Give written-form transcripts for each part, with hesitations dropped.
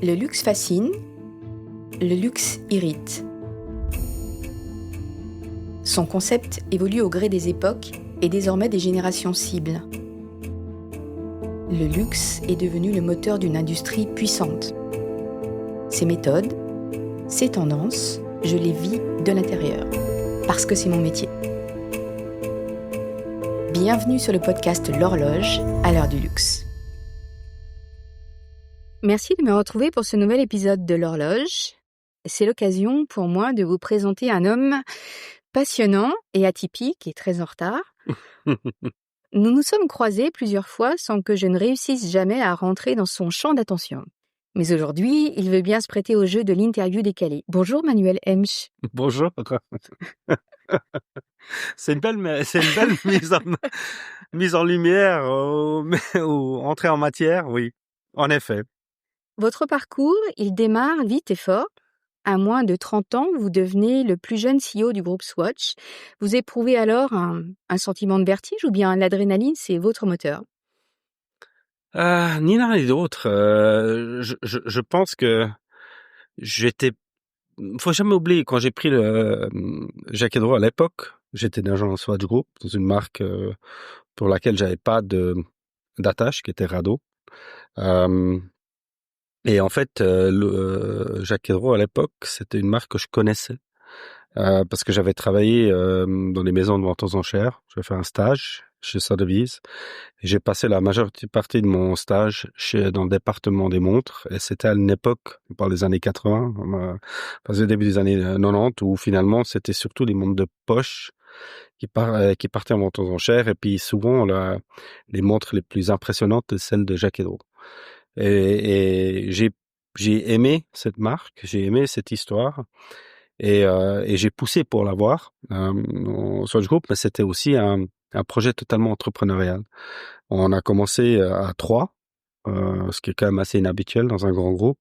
Le luxe fascine, le luxe irrite. Son concept évolue au gré des époques et désormais des générations cibles. Le luxe est devenu le moteur d'une industrie puissante. Ses méthodes, ses tendances, je les vis de l'intérieur, parce que c'est mon métier. Bienvenue sur le podcast L'Horloge, à l'heure du luxe. Merci de me retrouver pour ce nouvel épisode de L'Horloge. C'est l'occasion pour moi de vous présenter un homme passionnant et atypique et très en retard. Nous nous sommes croisés plusieurs fois sans que je ne réussisse jamais à rentrer dans son champ d'attention. Mais aujourd'hui, il veut bien se prêter au jeu de l'interview décalée. Bonjour Manuel Hemsch. Bonjour. C'est une belle mise en lumière, ou entrée en matière, oui, en effet. Votre parcours, il démarre vite et fort. À moins de 30 ans, vous devenez le plus jeune CEO du groupe Swatch. Vous éprouvez alors un sentiment de vertige ou bien l'adrénaline, c'est votre moteur? Ni l'un ni l'autre. Je pense que j'étais... Faut jamais oublier, quand j'ai pris le Jacques Hédro à l'époque, j'étais dans un Swatch Group, dans une marque pour laquelle j'avais pas d'attache, qui était Rado. Et en fait, Jacques Hédro à l'époque, c'était une marque que je connaissais. Parce que j'avais travaillé dans les maisons de vente aux enchères. J'ai fait un stage chez Sotheby's. Et j'ai passé la majeure partie de mon stage dans le département des montres. Et c'était à une époque, on parle des années 80, au début des années 90, où finalement c'était surtout les montres de poche qui partaient en vente aux enchères. Et puis souvent, les montres les plus impressionnantes, c'est celles de Jacques Hédro. Et j'ai aimé cette marque, j'ai aimé cette histoire. Et j'ai poussé pour l'avoir au Swatch Group, mais c'était aussi un projet totalement entrepreneurial. On a commencé à 3, ce qui est quand même assez inhabituel dans un grand groupe.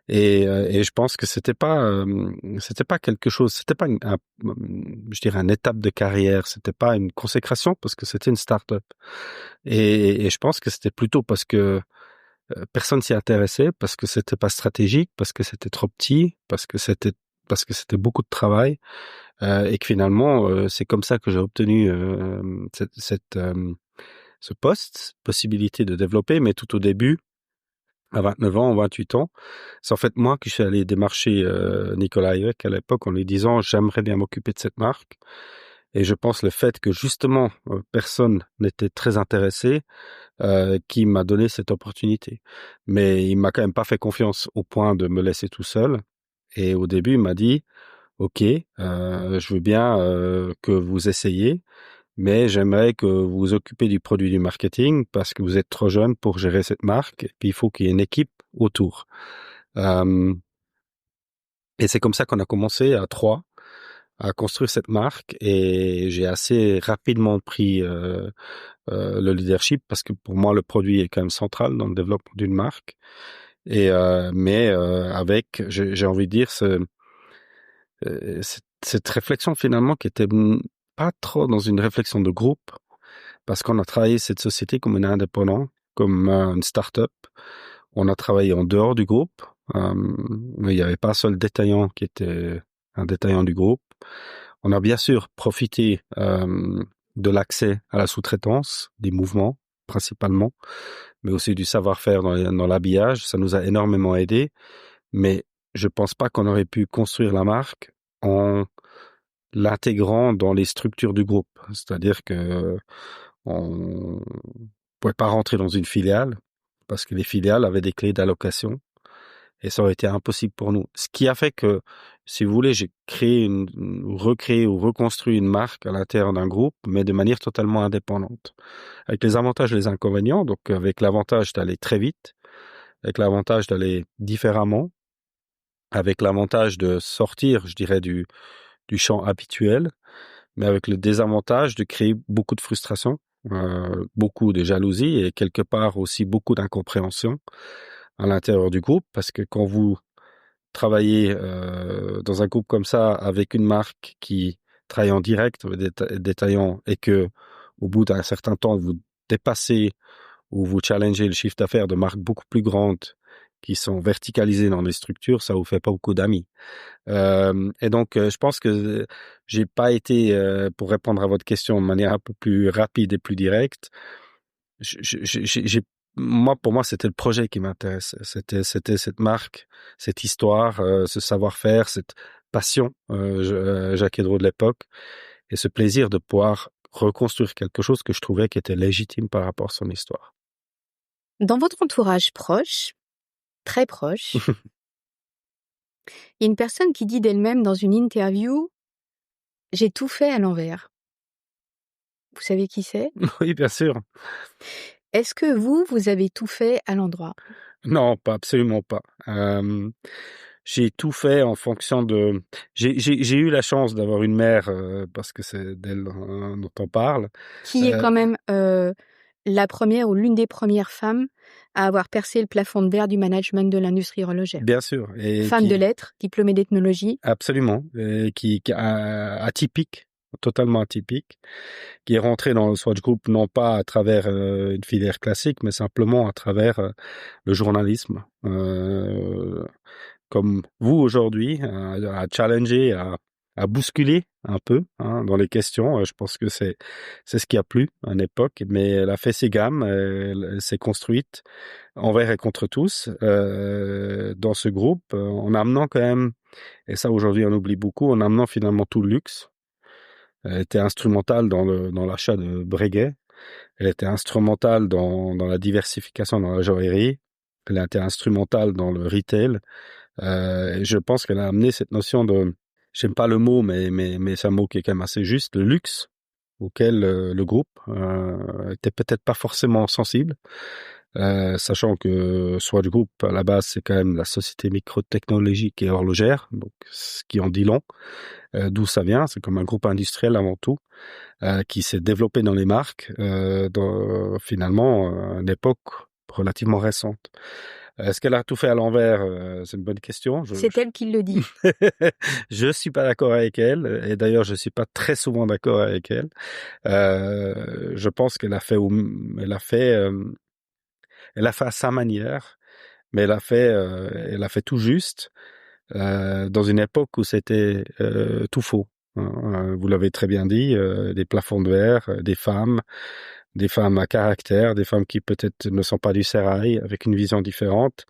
Et je pense que c'était pas quelque chose, c'était pas je dirais une étape de carrière, c'était pas une consécration parce que c'était une start-up. Et je pense que c'était plutôt parce que personne s'y intéressait, parce que c'était pas stratégique, parce que c'était trop petit, parce que c'était beaucoup de travail, et que finalement c'est comme ça que j'ai obtenu ce poste, possibilité de développer, mais tout au début, à 29 ans, 28 ans, c'est en fait moi qui suis allé démarcher Nicolas Hayek à l'époque en lui disant j'aimerais bien m'occuper de cette marque. Et je pense le fait que justement personne n'était très intéressé qui m'a donné cette opportunité. Mais il m'a quand même pas fait confiance au point de me laisser tout seul. Et au début, il m'a dit OK, je veux bien que vous essayiez, mais j'aimerais que vous vous occupiez du produit du marketing parce que vous êtes trop jeune pour gérer cette marque. Et puis il faut qu'il y ait une équipe autour. Et c'est comme ça qu'on a commencé à 3 à construire cette marque. Et j'ai assez rapidement pris le leadership parce que pour moi le produit est quand même central dans le développement d'une marque. Et mais avec, j'ai envie de dire, cette réflexion finalement qui était pas trop dans une réflexion de groupe, parce qu'on a travaillé cette société comme un indépendant, comme une start-up. On a travaillé en dehors du groupe, mais il n'y avait pas un seul détaillant qui était un détaillant du groupe. On a bien sûr profité de l'accès à la sous-traitance, des mouvements principalement, mais aussi du savoir-faire dans l'habillage. Ça nous a énormément aidé, mais je pense pas qu'on aurait pu construire la marque en l'intégrant dans les structures du groupe. C'est-à-dire que on pouvait pas rentrer dans une filiale parce que les filiales avaient des clés d'allocation et ça aurait été impossible pour nous. Ce qui a fait que, si vous voulez, j'ai recréé ou reconstruit une marque à l'intérieur d'un groupe, mais de manière totalement indépendante. Avec les avantages et les inconvénients, donc avec l'avantage d'aller très vite, avec l'avantage d'aller différemment, avec l'avantage de sortir, je dirais, du champ habituel, mais avec le désavantage de créer beaucoup de frustration, beaucoup de jalousie et quelque part aussi beaucoup d'incompréhension à l'intérieur du groupe, parce que quand vous travaillez dans un groupe comme ça avec une marque qui travaille en direct avec des détaillants et que au bout d'un certain temps vous dépassez ou vous challengez le chiffre d'affaires de marques beaucoup plus grandes qui sont verticalisés dans les structures, ça vous fait pas beaucoup d'amis. Et donc, je pense que j'ai pas été, pour répondre à votre question de manière un peu plus rapide et plus directe, j'ai moi, pour moi, c'était le projet qui m'intéresse. C'était cette marque, cette histoire, ce savoir-faire, cette passion, Jacques Hédro de l'époque, et ce plaisir de pouvoir reconstruire quelque chose que je trouvais qui était légitime par rapport à son histoire. Dans votre entourage proche, très proche, il y a une personne qui dit d'elle-même dans une interview: «J'ai tout fait à l'envers». Vous savez qui c'est? Oui, bien sûr. Est-ce que vous avez tout fait à l'endroit? Non, pas absolument pas. J'ai tout fait en fonction de. J'ai eu la chance d'avoir une mère, parce que c'est d'elle dont on parle. Qui est Euh, quand même la première ou l'une des premières femmes à avoir percé le plafond de verre du management de l'industrie horlogère. Bien sûr, et Femme de qui lettres, diplômée d'ethnologie. absolument, et qui atypique, totalement atypique, qui est rentré dans le Swatch Group non pas à travers une filière classique, mais simplement à travers le journalisme. Comme vous aujourd'hui, à challenger, à bousculer un peu dans les questions. Je pense que c'est ce qui a plu à l'époque, mais elle a fait ses gammes, elle s'est construite envers et contre tous dans ce groupe, en amenant quand même, et ça aujourd'hui on oublie beaucoup, en amenant finalement tout le luxe. Elle était instrumentale dans l'achat de Breguet, elle était instrumentale dans la diversification dans la joaillerie, elle a été instrumentale dans le retail. Et je pense qu'elle a amené cette notion de, j'aime pas le mot, mais c'est un mot qui est quand même assez juste, le luxe, auquel le groupe était peut-être pas forcément sensible, sachant que Swatch Group, à la base, c'est quand même la société microtechnologique et horlogère, donc ce qui en dit long. D'où ça vient, c'est comme un groupe industriel avant tout, qui s'est développé dans les marques, finalement, à une époque relativement récente. Est-ce qu'elle a tout fait à l'envers? C'est une bonne question. C'est elle qui le dit. Je suis pas d'accord avec elle, et d'ailleurs je suis pas très souvent d'accord avec elle. Je pense qu'elle a fait, elle a fait à sa manière, mais elle a fait tout juste dans une époque où c'était tout faux. Vous l'avez très bien dit, des plafonds de verre, des femmes à caractère, des femmes qui peut-être ne sont pas du sérail, avec une vision différente,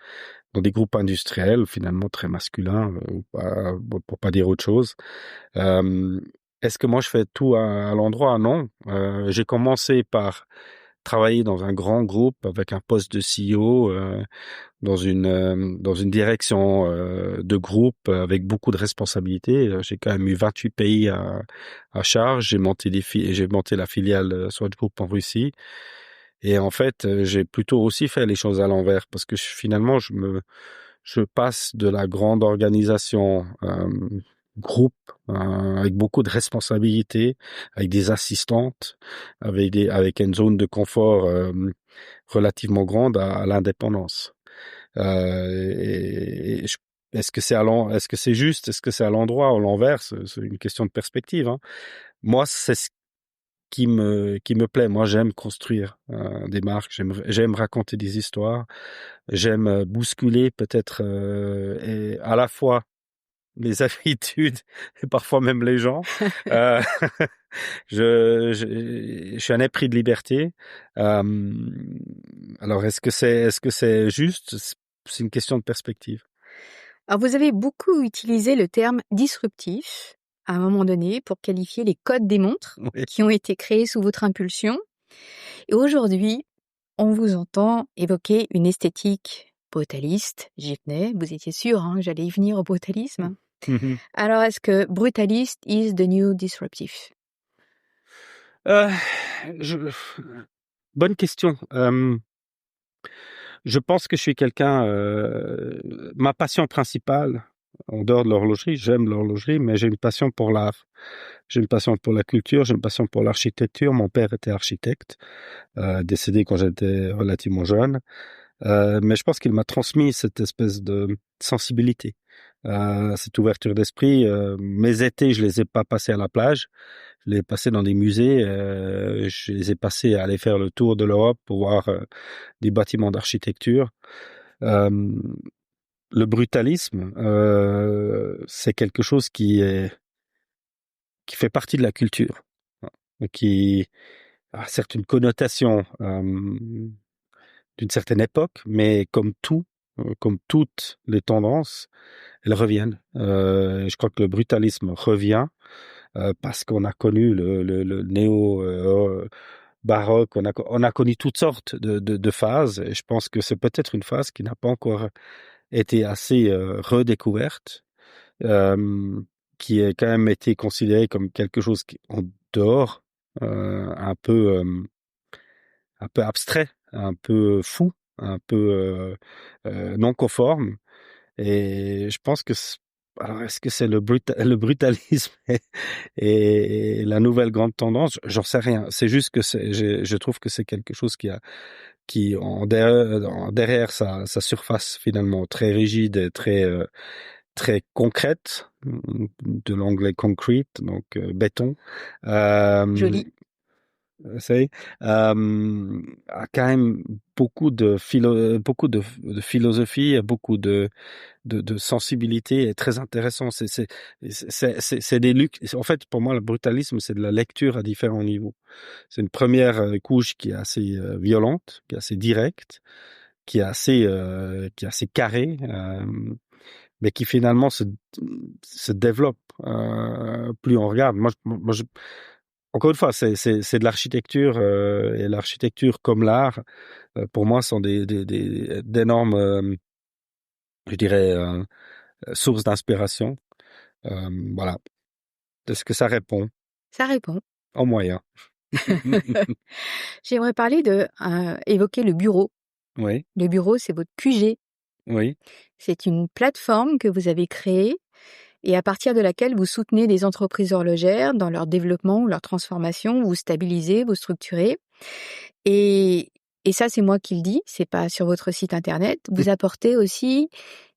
dans des groupes industriels finalement très masculins, pour pas dire autre chose. Est-ce que moi je fais tout à l'endroit? Non. J'ai commencé par travailler dans un grand groupe avec un poste de CEO, dans une direction de groupe avec beaucoup de responsabilités. J'ai quand même eu 28 pays à charge. J'ai monté la filiale Swatch Group en Russie. Et en fait, j'ai plutôt aussi fait les choses à l'envers parce que finalement, je passe de la grande organisation groupe avec beaucoup de responsabilités, avec des assistantes, avec une zone de confort relativement grande à l'indépendance. Est-ce que c'est juste, est-ce que c'est à l'endroit ou à l'envers? C'est une question de perspective. Moi, c'est ce qui me plaît. Moi, j'aime construire des marques, j'aime raconter des histoires, j'aime bousculer peut-être et à la fois les habitudes et parfois même les gens. Euh, je suis un épris de liberté. Alors, est-ce que c'est juste? C'est une question de perspective. Alors vous avez beaucoup utilisé le terme disruptif à un moment donné pour qualifier les codes des montres Oui. qui ont été créés sous votre impulsion. Et aujourd'hui, on vous entend évoquer une esthétique brutaliste. J'y venais, vous étiez sûr que j'allais y venir au brutalisme. Mhm. Alors est-ce que brutaliste is the new disruptive? Euh, je- Bonne question. Je pense que je suis quelqu'un. Ma passion principale, en dehors de l'horlogerie, j'aime l'horlogerie, mais j'ai une passion pour l'art. J'ai une passion pour la culture, j'ai une passion pour l'architecture. Mon père était architecte, décédé quand j'étais relativement jeune. Mais je pense qu'il m'a transmis cette espèce de sensibilité, cette ouverture d'esprit. Mes étés, je les ai pas passés à la plage, je les ai passés dans des musées. Je les ai passés à aller faire le tour de l'Europe pour voir des bâtiments d'architecture. Le brutalisme, c'est quelque chose qui fait partie de la culture, qui a certes une connotation d'une certaine époque, mais comme toutes les tendances, elles reviennent. Je crois que le brutalisme revient parce qu'on a connu le néo baroque, on a connu toutes sortes de phases. Et je pense que c'est peut-être une phase qui n'a pas encore été assez redécouverte, euh, qui a quand même été considérée comme quelque chose qui en dehors, un peu abstrait, un peu fou, un peu non conforme. Et je pense que alors est-ce que c'est le brutalisme et la nouvelle grande tendance? J'en sais rien. C'est juste que je trouve que c'est quelque chose qui derrière sa surface finalement très rigide et très concrète, de l'anglais concrete, donc béton. Euh, Joli. c'est a quand même beaucoup de philosophie, beaucoup de sensibilité est très intéressant. C'est des en fait, pour moi, le brutalisme, c'est de la lecture à différents niveaux. C'est une première couche qui est assez violente, qui est assez directe, qui est assez carrée, mais qui finalement se développe plus on regarde. Encore une fois, c'est de l'architecture et l'architecture comme l'art, pour moi, sont d'énormes, je dirais, sources d'inspiration. Voilà. Est-ce que ça répond? Ça répond. En moyen. J'aimerais parler évoquer le bureau. Oui, Le bureau, c'est votre QG. oui, C'est une plateforme que vous avez créée et à partir de laquelle vous soutenez des entreprises horlogères dans leur développement ou leur transformation, vous stabilisez, vous structurez. Et, et ça, c'est moi qui le dis, c'est pas sur votre site internet. Vous apportez aussi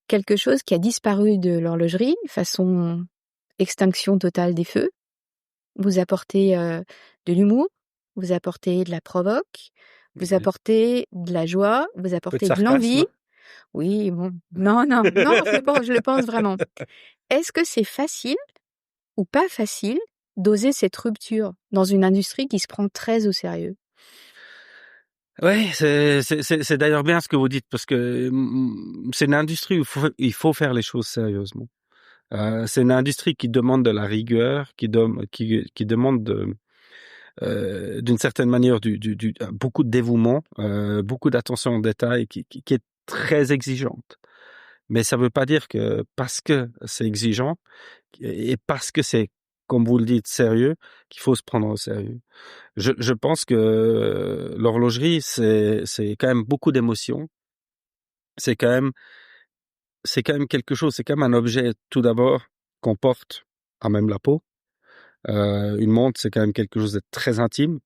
quelque chose qui a disparu de l'horlogerie, façon extinction totale des feux. Vous apportez de l'humour, vous apportez de la provoque, vous oui. apportez de la joie, vous Un peu de apportez de sarcasme. l'envie. Oui, bon, non, je le pense vraiment. Est-ce que c'est facile ou pas facile d'oser cette rupture dans une industrie qui se prend très au sérieux? Oui, c'est d'ailleurs bien ce que vous dites parce que c'est une industrie où il faut faire les choses sérieusement. C'est une industrie qui demande de la rigueur, qui demande d'une certaine manière beaucoup de dévouement, beaucoup d'attention aux détails, qui est très exigeante. Mais ça ne veut pas dire que parce que c'est exigeant et parce que c'est, comme vous le dites, sérieux, qu'il faut se prendre au sérieux. Je pense que l'horlogerie, c'est quand même beaucoup d'émotions. C'est quand même, c'est quand même quelque chose, c'est quand même un objet, tout d'abord, qu'on porte à même la peau. Une montre, c'est quand même quelque chose de très intime,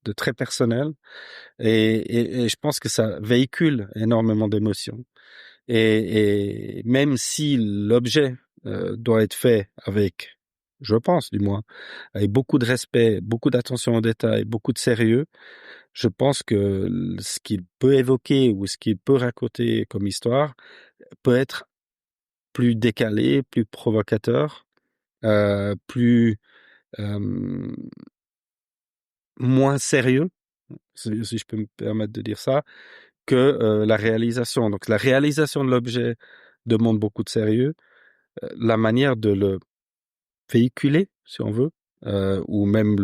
de très personnel. Et je pense que ça véhicule énormément d'émotions. Et même si l'objet doit être fait avec, je pense du moins, avec beaucoup de respect, beaucoup d'attention aux détails, beaucoup de sérieux, je pense que ce qu'il peut évoquer ou ce qu'il peut raconter comme histoire peut être plus décalé, plus provocateur, plus euh, moins sérieux, si je peux me permettre de dire ça, que la réalisation. Donc la réalisation de l'objet demande beaucoup de sérieux. La manière de le véhiculer, si on veut, ou même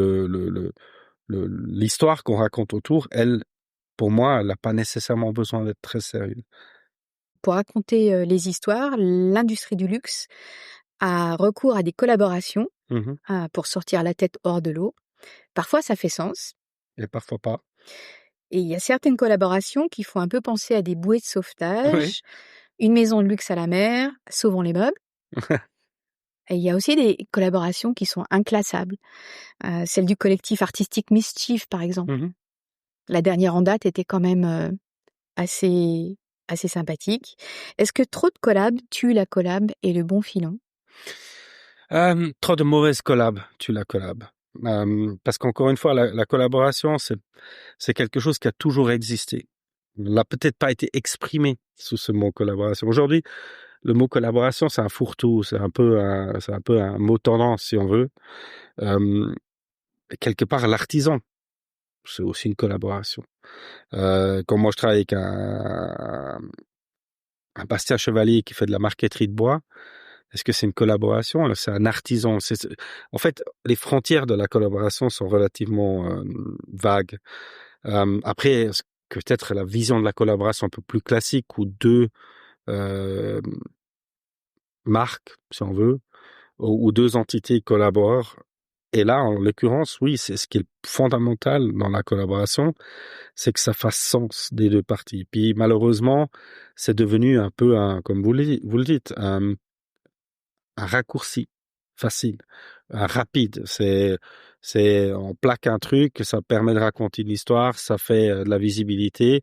l'histoire qu'on raconte autour, elle, pour moi, elle n'a pas nécessairement besoin d'être très sérieuse. Pour raconter les histoires, l'industrie du luxe a recours à des collaborations Mhm. pour sortir la tête hors de l'eau. Parfois, ça fait sens. Et parfois pas. Et il y a certaines collaborations qui font un peu penser à des bouées de Oui. sauvetage. Une maison de luxe à la mer, sauvons les meubles. Et il y a aussi des collaborations qui sont inclassables. Celle du collectif artistique Mischief, par exemple. Mhm. La dernière en date était quand même assez, assez sympathique. Est-ce que trop de collabs tue la collab et le bon filon? Trop de mauvaises collabs, tu la collab. Parce qu'encore une fois, la collaboration, c'est quelque chose qui a toujours existé. n'a peut-être pas été exprimé sous ce mot collaboration. Aujourd'hui, le mot collaboration, c'est un fourre-tout, c'est un peu un mot tendance, si on veut. Quelque part, l'artisan, c'est aussi une collaboration. Quand moi je travaille avec un Bastien Chevalier qui fait de la marqueterie de bois, est-ce que c'est une collaboration? C'est un artisan. En fait, les frontières de la collaboration sont relativement vagues. Après, est-ce que peut-être la vision de la collaboration un peu plus classique où deux euh, marques, si on veut, ou deux entités collaborent. Et là, en l'occurrence, oui, c'est ce qui est fondamental dans la collaboration, c'est que ça fasse sens des deux parties. Puis malheureusement, c'est devenu un peu comme vous le dites, un raccourci facile, un rapide. On plaque un truc, ça permet de raconter une histoire, ça fait de la visibilité,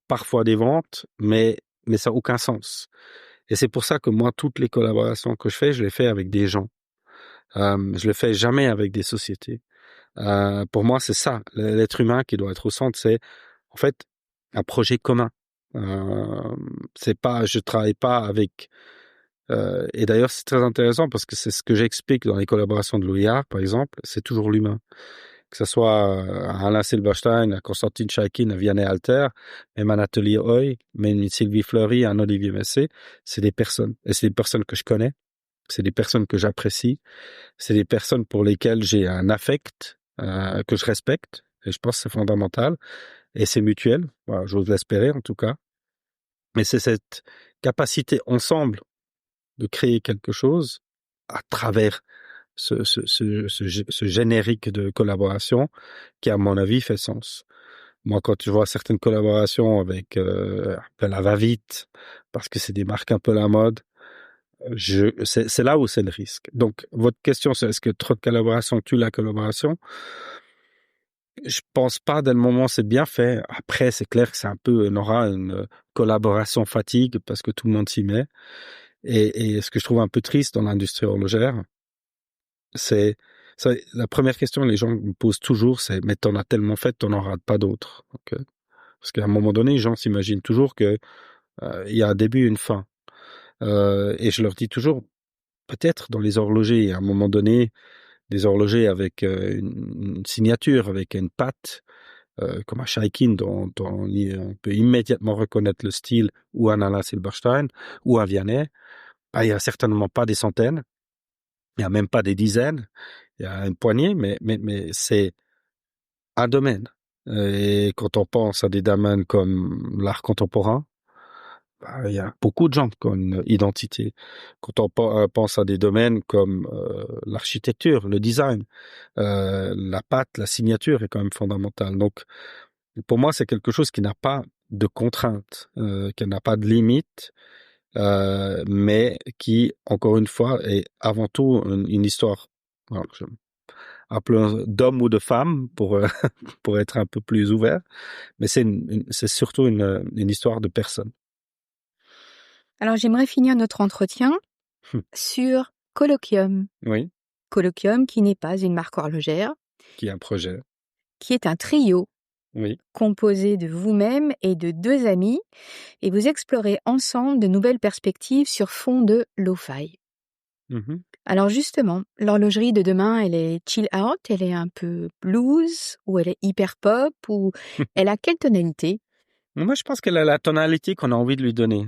parfois des ventes, mais ça n'a aucun sens. Et c'est pour ça que moi, toutes les collaborations que je les fais avec des gens. Je le fais jamais avec des sociétés. Pour moi, c'est ça, l'être humain qui doit être au centre, c'est en fait un projet commun. C'est pas, je travaille pas avec. Et d'ailleurs, c'est très intéressant parce que c'est ce que j'explique dans les collaborations de Louillard, par exemple, c'est toujours l'humain. Que ce soit à Alain Silberstein, à Constantine Chaikin, à Vianney Alter, même un atelier Hoy, même une Sylvie Fleury, un Olivier Messé, c'est des personnes. Et c'est des personnes que je connais, c'est des personnes que j'apprécie, c'est des personnes pour lesquelles j'ai un affect que je respecte. Et je pense que c'est fondamental. Et c'est mutuel. Voilà, j'ose l'espérer en tout cas. Mais c'est cette capacité ensemble de créer quelque chose à travers ce générique de collaboration qui, à mon avis, fait sens. Moi, quand je vois certaines collaborations avec un peu la va-vite, parce que c'est des marques un peu la mode, c'est là où c'est le risque. Donc, votre question, c'est est-ce que trop de collaboration tue la collaboration? Je pense pas, dès le moment c'est bien fait. Après, c'est clair que c'est un peu, on aura une collaboration fatigue parce que tout le monde s'y met. Et ce que je trouve un peu triste dans l'industrie horlogère, c'est la première question que les gens me posent toujours, c'est mais t'en as tellement fait, t'en auras pas d'autres. Parce qu'à un moment donné, les gens s'imaginent toujours que il y a un début et une fin. Et je leur dis toujours, peut-être dans les horlogers, à un moment donné, des horlogers avec une signature, avec une patte, comme un Chaikin dont on peut immédiatement reconnaître le style, ou un Alain Silberstein, ou un Vianney, il n'y a certainement pas des centaines, il n'y a même pas des dizaines, il y a une poignée, mais c'est un domaine. Et quand on pense à des domaines comme l'art contemporain, il y a beaucoup de gens qui ont une identité. Quand on pense à des domaines comme l'architecture, le design, la patte, la signature est quand même fondamentale. Donc, pour moi, c'est quelque chose qui n'a pas de contraintes, qui n'a pas de limites, mais qui, encore une fois, est avant tout une histoire, alors, appelons d'homme ou de femme pour pour être un peu plus ouvert, mais c'est surtout une histoire de personne. Alors j'aimerais finir notre entretien sur Colloquium. Oui, Colloquium qui n'est pas une marque horlogère, qui est un projet. qui est un trio Oui. composé de vous-même et de 2 amis, et vous explorez ensemble de nouvelles perspectives sur fond de lo-fi. Mhm. Alors justement, l'horlogerie de demain, elle est chill out, elle est un peu blues, ou elle est hyper pop, ou elle a quelle tonalité? Moi, je pense qu'elle a la tonalité qu'on a envie de lui donner.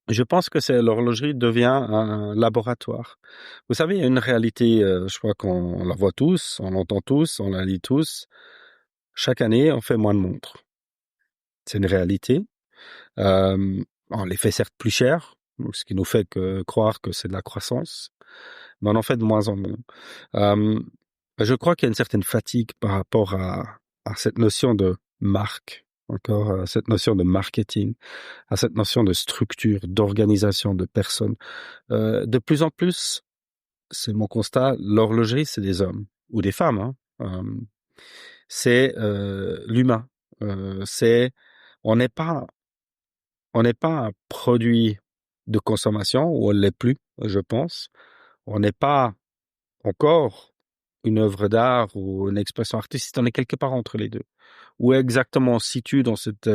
Je pense que l'horlogerie devient un laboratoire. Vous savez, il y a une réalité, je crois qu'on la voit tous, on l'entend tous, on la lit tous. Chaque année, on fait moins de montres. C'est une réalité. On les fait certes plus chères, ce qui nous fait croire que c'est de la croissance, mais on en fait de moins en moins. Euh, je crois qu'il y a une certaine fatigue par rapport à cette notion de marque, encore à cette notion de marketing, à cette notion de structure, d'organisation de personnes. De plus en plus, c'est mon constat, l'horlogerie, c'est des hommes ou des femmes. Hein. C'est l'humain. C'est on n'est pas on n'est pas un produit de consommation, ou on l'est plus, je pense. On n'est pas encore une œuvre d'art ou une expression artistique, on est quelque part entre les deux. Où exactement on se situe dans cet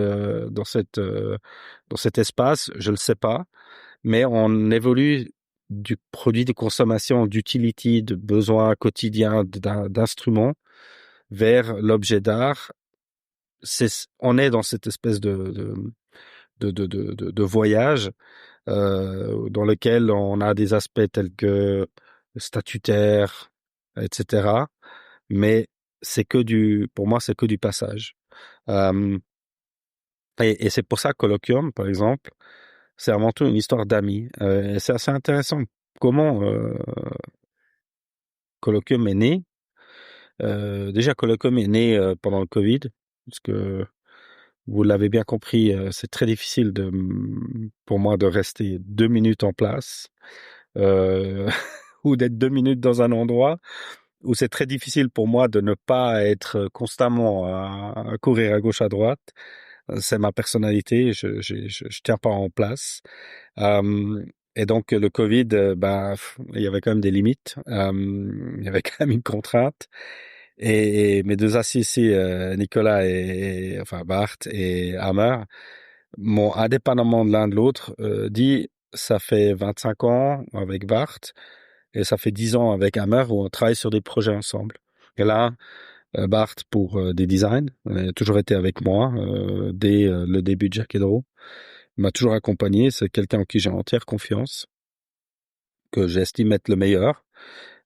espace, je le sais pas, mais on évolue du produit de consommation, d'utility, de besoin quotidien, d'instruments, vers l'objet d'art. On est dans cette espèce de voyage dans lequel on a des aspects tels que statutaires, etc. Mais pour moi, c'est que du passage. Euh, et c'est pour ça que Colloquium, par exemple, c'est avant tout une histoire d'amis. Et c'est assez intéressant comment Colloquium est né. Déjà, Colloquium est né pendant le Covid, parce que vous l'avez bien compris, c'est très difficile pour moi de rester 2 minutes en place ou d'être 2 minutes dans un endroit où c'est très difficile pour moi de ne pas être constamment à courir à gauche à droite. C'est ma personnalité, je tiens pas en place. Et donc le Covid, il y avait quand même des limites, il y avait quand même une contrainte. Et mes deux associés, Nicolas enfin Bart et Hammer, m'ont indépendamment de l'un de l'autre dit ça fait 25 ans avec Bart et ça fait 10 ans avec Hammer où on travaille sur des projets ensemble. Et là, Bart pour des designs, il a toujours été avec moi dès le début de Jack Draw. Il m'a toujours accompagné, c'est quelqu'un en qui j'ai entière confiance, que j'estime être le meilleur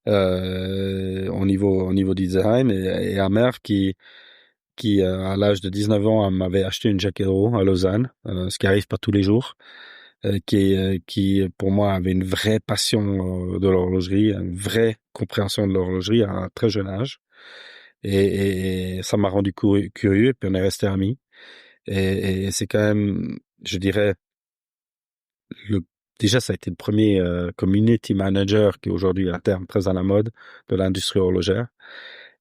au niveau design et Hammer qui à l'âge de 19 ans m'avait acheté une Jack Draw à Lausanne, ce qui arrive pas tous les jours. Qui pour moi avait une vraie passion de l'horlogerie, une vraie compréhension de l'horlogerie à un très jeune âge. Et ça m'a rendu curieux, puis on est resté amis. Et c'est quand même, je dirais, déjà ça a été le premier community manager qui est aujourd'hui à terme très à la mode de l'industrie horlogère.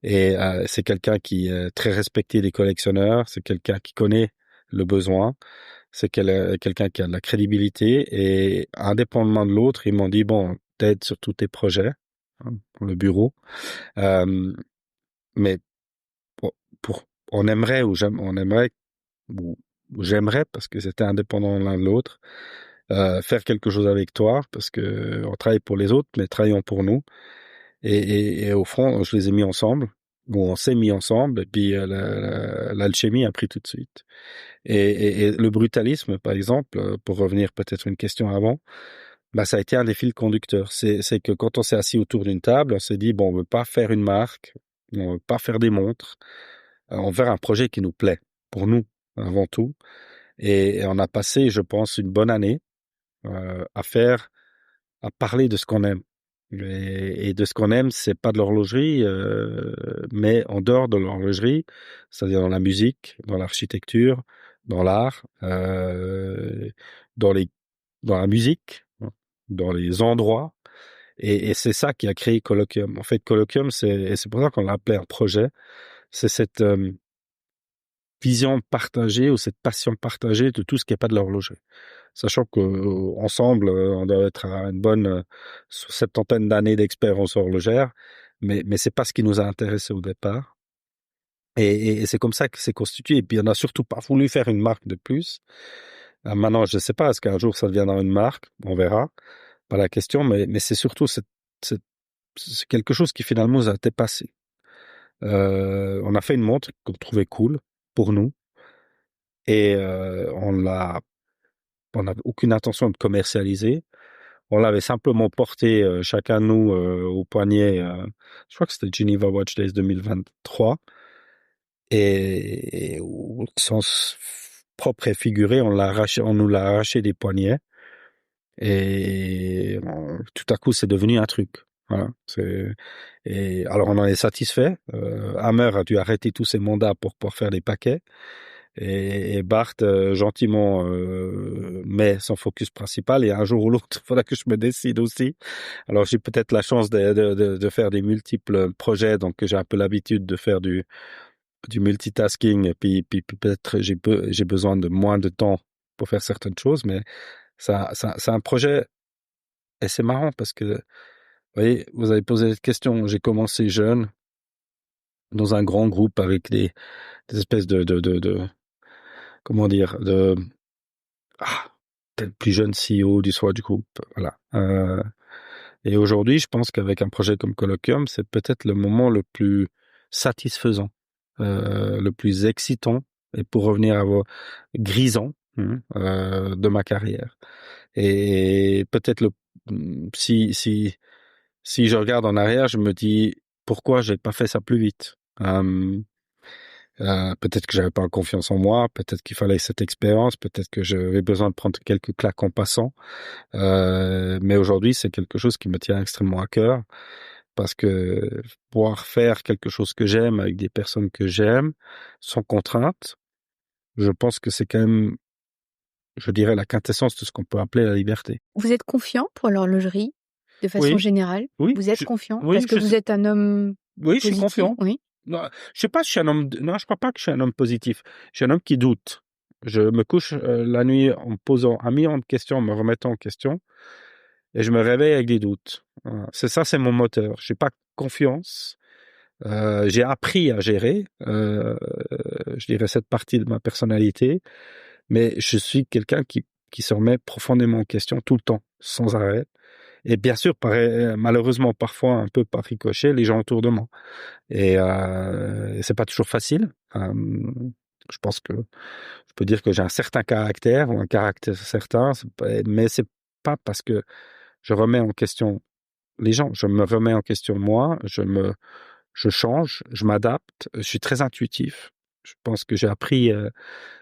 Et c'est quelqu'un qui est très respecté des collectionneurs, c'est quelqu'un qui connaît le besoin, c'est quelqu'un qui a de la crédibilité et indépendamment de l'autre, ils m'ont dit bon, t'aides sur tous tes projets hein, pour le bureau, mais on aimerait ou j'aimerais parce que c'était indépendant l'un de l'autre faire quelque chose avec toi parce que on travaille pour les autres mais travaillons pour nous et au fond je les ai mis ensemble ou on s'est mis ensemble et puis l'alchimie a pris tout de suite et le brutalisme par exemple pour revenir peut-être une question avant ça a été un des fils conducteurs c'est que quand on s'est assis autour d'une table on s'est dit bon on veut pas faire une marque on veut pas faire des montres on veut faire un projet qui nous plaît pour nous avant tout et on a passé je pense une bonne année à parler de ce qu'on aime. Et de ce qu'on aime, c'est pas de l'horlogerie, mais en dehors de l'horlogerie, c'est-à-dire dans la musique, dans l'architecture, dans l'art, dans dans la musique, hein, dans les endroits. Et c'est ça qui a créé Colloquium. En fait, Colloquium, et c'est pour ça qu'on l'a appelé un projet. C'est cette vision partagée ou cette passion partagée de tout ce qui n'est pas de l'horlogerie. Sachant que ensemble, on doit être à une bonne 70 d'années d'expérience horlogère, mais c'est pas ce qui nous a intéressé au départ. Et c'est comme ça que c'est constitué. Et puis on n'a surtout pas voulu faire une marque de plus. Maintenant, je ne sais pas, est-ce qu'un jour ça deviendra une marque? On verra. Pas la question, mais c'est surtout c'est quelque chose qui finalement nous a dépassé. On a fait une montre qu'on trouvait cool pour nous et on n'avait aucune intention de commercialiser. On l'avait simplement porté chacun de nous au poignet. Je crois que c'était Geneva Watch Days 2023 et au sens propre et figuré, on nous l'a arraché des poignets et tout à coup c'est devenu un truc. Voilà. Et alors on en est satisfait. Hammer a dû arrêter tous ses mandats pour pouvoir faire des paquets. Et Bart gentiment met son focus principal et un jour ou l'autre, il faudra que je me décide aussi. Alors j'ai peut-être la chance de faire des multiples projets, donc j'ai un peu l'habitude de faire du multitasking et puis peut-être j'ai besoin de moins de temps pour faire certaines choses, mais c'est un projet et c'est marrant parce que voyez, vous avez posé cette question. J'ai commencé jeune dans un grand groupe avec des espèces comment dire, ah, peut-être le plus jeune CEO du soir du groupe. Voilà. Et aujourd'hui, je pense qu'avec un projet comme Colloquium, c'est peut-être le moment le plus satisfaisant, le plus excitant, et pour revenir à vos grisant de ma carrière. Et peut-être si je regarde en arrière, je me dis pourquoi j'ai pas fait ça plus vite. Peut-être que j'avais pas confiance en moi, peut-être qu'il fallait cette expérience, peut-être que j'avais besoin de prendre quelques claques en passant. Mais aujourd'hui, c'est quelque chose qui me tient extrêmement à cœur parce que pouvoir faire quelque chose que j'aime avec des personnes que j'aime, sans contrainte, je pense que c'est quand même, je dirais, la quintessence de ce qu'on peut appeler la liberté. Vous êtes confiant pour l'horlogerie, de façon Oui, générale? oui, Vous êtes confiant? oui, Parce que vous êtes un homme oui, je suis positif? confiant. Oui. Non, je sais pas si je suis un homme, non, je crois pas que je suis un homme positif. Je suis un homme qui doute. Je me couche la nuit en me posant un million de questions, en me remettant en question, et je me réveille avec des doutes. Voilà. C'est mon moteur. J'ai pas confiance. J'ai appris à gérer, je dirais cette partie de ma personnalité, mais je suis quelqu'un qui se remet profondément en question tout le temps, sans arrêt. Et bien sûr, malheureusement, parfois un peu par ricochet, les gens autour de moi. Et c'est pas toujours facile. Je pense que je peux dire que j'ai un certain caractère ou un caractère certain, mais c'est pas parce que je remets en question les gens. Je me remets en question moi. Je change, je m'adapte. Je suis très intuitif. Je pense que j'ai appris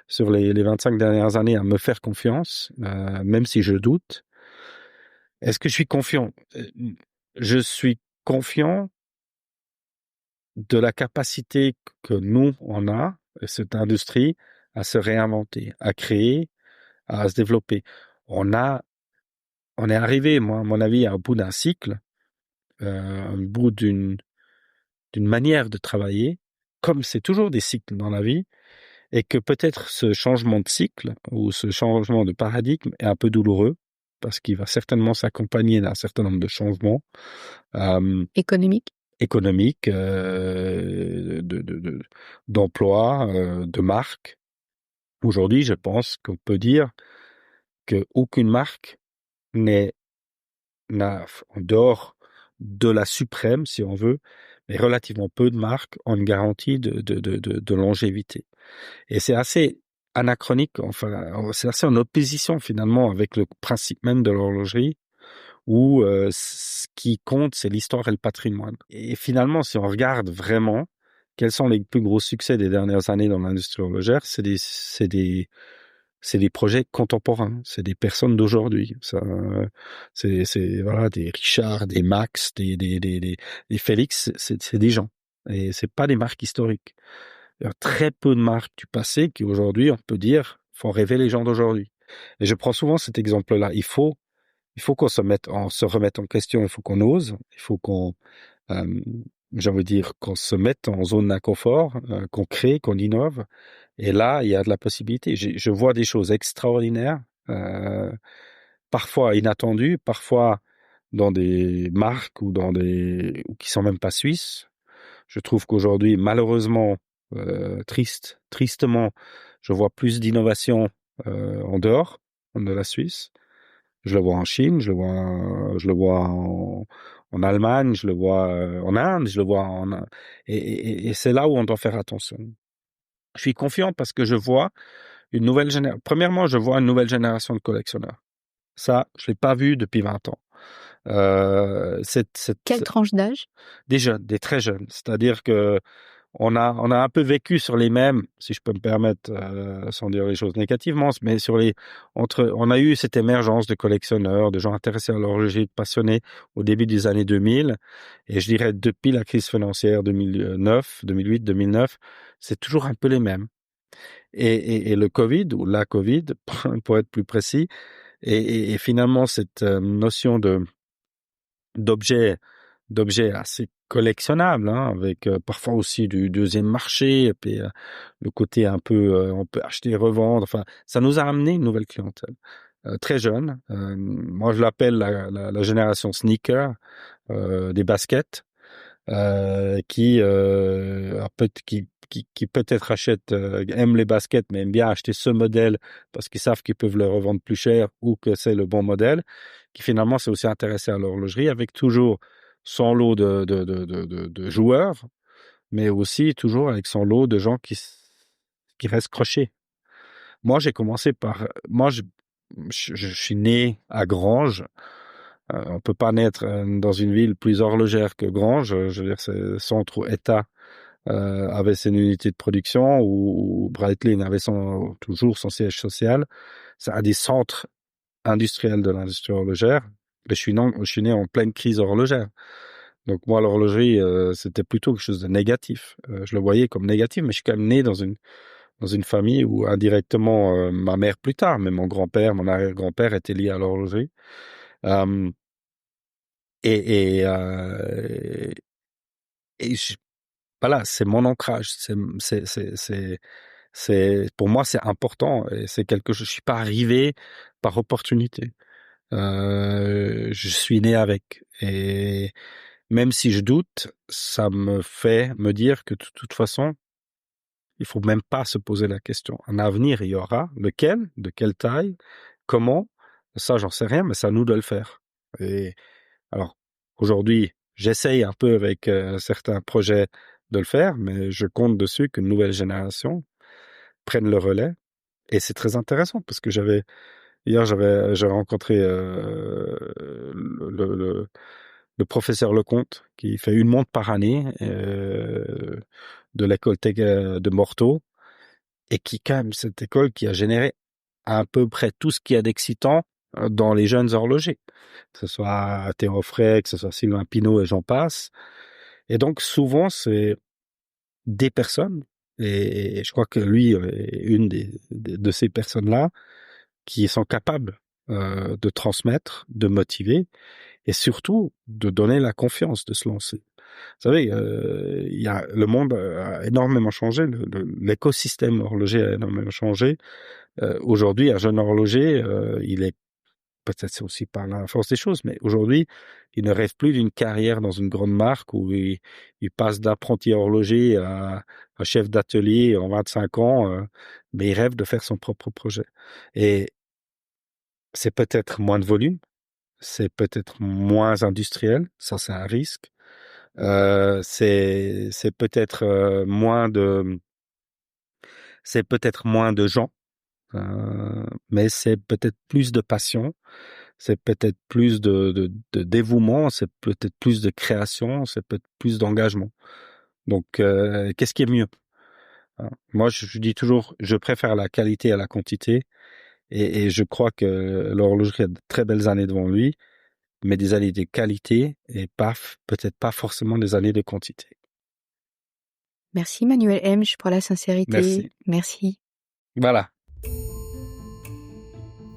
sur les 25 dernières années à me faire confiance, même si je doute. Est-ce que je suis confiant? Je suis confiant de la capacité que nous, on a, cette industrie, à se réinventer, à créer, à se développer. On est arrivé, moi, à mon avis, au bout d'un cycle, au bout d'une manière de travailler, comme c'est toujours des cycles dans la vie, et que peut-être ce changement de cycle ou ce changement de paradigme est un peu douloureux, parce qu'il va certainement s'accompagner d'un certain nombre de changements Économique? économiques, d'emploi, de marque. Aujourd'hui, je pense qu'on peut dire qu'aucune marque n'est n'a en dehors de la suprême, si on veut, mais relativement peu de marques ont une garantie de longévité. Et c'est assez anachronique, enfin, c'est assez en opposition finalement avec le principe même de l'horlogerie, où ce qui compte, c'est l'histoire et le patrimoine. Et finalement, si on regarde vraiment, quels sont les plus gros succès des dernières années dans l'industrie horlogère, c'est des projets contemporains, c'est des personnes d'aujourd'hui. C'est voilà, des Richard, des Max, des Félix, c'est des gens. Et c'est pas des marques historiques. Il y a très peu de marques du passé qui aujourd'hui, on peut dire, font rêver les gens d'aujourd'hui. Et je prends souvent cet exemple-là. Il faut qu'on se remette en question, il faut qu'on ose, il faut qu'on, euh, j'ai envie de dire, qu'on se mette en zone d'inconfort, qu'on crée, qu'on innove. Et là, il y a de la possibilité. Je vois des choses extraordinaires, parfois inattendues, parfois dans des marques ou qui sont même pas suisses. Je trouve qu'aujourd'hui, malheureusement, tristement, je vois plus d'innovation en dehors de la Suisse. Je le vois en Chine, je le vois en Allemagne, je le vois en Inde, je le vois et c'est là où on doit faire attention. Je suis confiant parce que je vois une nouvelle génération. Premièrement, je vois une nouvelle génération de collectionneurs. Ça, je l'ai pas vu depuis 20 ans. Quelle tranche d'âge? Des jeunes, des très jeunes. C'est-à-dire que on a un peu vécu sur les mêmes, si je peux me permettre, sans dire les choses négativement, mais on a eu cette émergence de collectionneurs, de gens intéressés à l'horlogerie, de passionnés au début des années 2000. Et je dirais depuis la crise financière 2009, 2008, 2009, c'est toujours un peu les mêmes. Et le Covid, ou la Covid, pour être plus précis, et finalement cette notion d'objets assez collectionnables, hein, avec parfois aussi du deuxième marché, et puis le côté un peu, on peut acheter et revendre. Enfin, ça nous a amené une nouvelle clientèle, très jeune. Moi, je l'appelle la génération sneaker. des baskets, qui peut-être aiment les baskets, mais aiment bien acheter ce modèle parce qu'ils savent qu'ils peuvent le revendre plus cher ou que c'est le bon modèle, qui finalement s'est aussi intéressé à l'horlogerie avec toujours son lot de joueurs, mais aussi toujours avec son lot de gens qui restent crochés. Moi, j'ai commencé par... je suis né à Granges. On peut pas naître dans une ville plus horlogère que Granges. Je veux dire, c'est centre où État avait ses unités de production, où Breitling avait toujours son siège social. Ça a des centres industriels de l'industrie horlogère. Mais je suis né en pleine crise horlogère. Donc moi, l'horlogerie, c'était plutôt quelque chose de négatif. Je le voyais comme négatif, mais je suis quand même né dans une famille où indirectement, ma mère plus tard, mais mon grand-père, mon arrière-grand-père étaient liés à l'horlogerie. Voilà, c'est mon ancrage. Pour moi, c'est important et c'est quelque chose. Je suis pas arrivé par opportunité. Je suis né avec. Et même si je doute, ça me fait me dire que de toute façon, il faut même pas se poser la question. Un avenir, il y aura. Lequel? De quelle taille? Comment? Ça, j'en sais rien, mais c'est à nous de le faire. Et alors, aujourd'hui, j'essaye un peu avec certains projets de le faire, mais je compte dessus qu'une nouvelle génération prenne le relais. Et c'est très intéressant parce que hier, j'ai rencontré le professeur Lecomte qui fait une montre par année de l'école de Morteau et qui, quand même, cette école qui a généré à peu près tout ce qu'il y a d'excitant dans les jeunes horlogers, que ce soit Théo Frey, que ce soit Sylvain Pinault et j'en passe. Et donc, souvent, c'est des personnes, et je crois que lui est une de ces personnes-là, qui sont capables de transmettre, de motiver, et surtout de donner la confiance de se lancer. Vous savez, le monde a énormément changé, l'écosystème horloger a énormément changé. Aujourd'hui, un jeune horloger, il est peut-être c'est aussi par la force des choses, mais aujourd'hui, il ne rêve plus d'une carrière dans une grande marque où il passe d'apprenti horloger à chef d'atelier en 25 ans, mais il rêve de faire son propre projet. Et c'est peut-être moins de volume, c'est peut-être moins industriel, ça c'est un risque. C'est peut-être moins de gens, mais c'est peut-être plus de passion, c'est peut-être plus de dévouement, c'est peut-être plus de création, c'est peut-être plus d'engagement. Donc, qu'est-ce qui est mieux? Moi, je dis toujours, je préfère la qualité à la quantité, et je crois que l'horlogerie a de très belles années devant lui, mais des années de qualité et peut-être pas forcément des années de quantité. Merci Manuel Hemsch pour la sincérité. Merci. Voilà.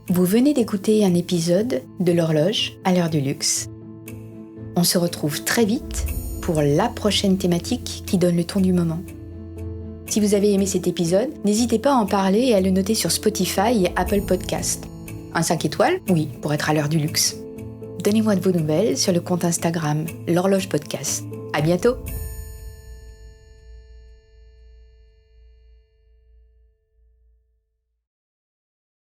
Vous venez d'écouter un épisode de l'horloge à l'heure du luxe. On se retrouve très vite pour la prochaine thématique qui donne le ton du moment. Si vous avez aimé cet épisode, n'hésitez pas à en parler et à le noter sur Spotify et Apple Podcast. Un 5 étoiles, oui, pour être à l'heure du luxe. Donnez-moi de vos nouvelles sur le compte Instagram, l'horloge podcast. À bientôt!